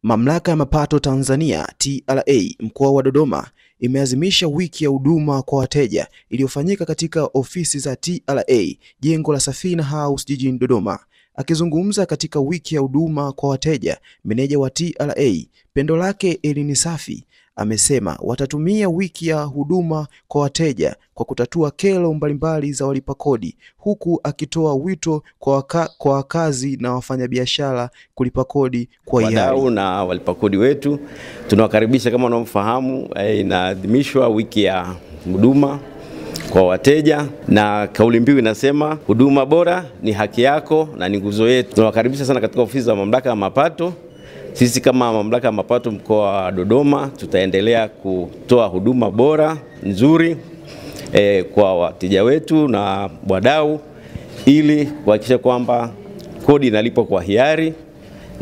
Mamlaka ya Mapato Tanzania TRA mkoa wa Dodoma imeadhimisha wiki ya huduma kwa wateja iliyofanyika katika ofisi za TRA jengo la Safina House jijini Dodoma. Akizungumza katika wiki ya huduma kwa wateja, meneja wa TRA Pendolake Elinisafi amesema watatumia wiki ya huduma kwa wateja kwa kutatua kero mbalimbali za walipa kodi, huku akitoa wito kwa wakazi na wafanyabiashara kulipa kodi kwa hiari. Wadau na walipa kodi wetu tunawakaribisha, kama unavyofahamu inaadhimishwa wiki ya huduma kwa wateja, na kauli mbiu inasema huduma bora ni haki yako na ni nguzo yetu. Tunawakaribisha sana katika ofisi za Mamlaka ya Mapato. Sisi kama Mamlaka ya Mapato mkoa wa Dodoma tutaendelea kutoa huduma bora nzuri kwa wateja wetu na wadau, ili kuhakikisha kwamba kodi inalipwa kwa hiari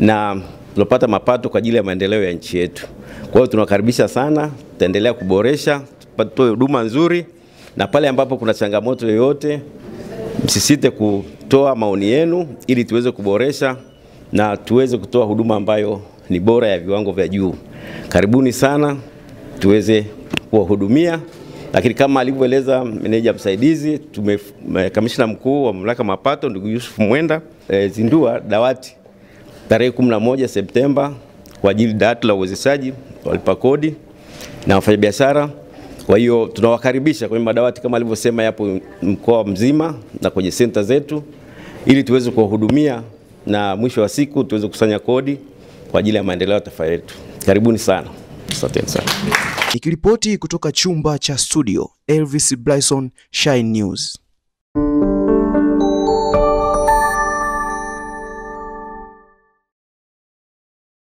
na tunapata mapato kwa ajili ya maendeleo ya nchi yetu. Kwa hiyo tunakaribisha sana, tutaendelea kuboresha, tupate huduma nzuri, na pale ambapo kuna changamoto yoyote msisite kutoa maoni yenu ili tuweze kuboresha na tuweze kutoa huduma ambayo ni bora ya viwango vya juu. Karibuni sana tuweze kuwahudumia. Lakini kama alivyoeleza meneja msaidizi, kamishna mkuu wa Mamlaka ya Mapato ndugu Yusuf Mwenda zindua dawati tarehe 11 Septemba kwa ajili dawati la uwezeshaji walipa kodi na wafanyabiashara. Kwa hiyo tunawakaribisha kwenye madawati kama alivyosema yapo mkoa mzima na kwenye senta zetu, ili tuweze kuwahudumia na mwisho wa siku tuweze kusanya kodi kwa ajili ya maendeleo ya taifa letu. Karibuni sana. Asante sana. Nikiripoti kutoka chumba cha studio, Elvis Bryson, Shine News.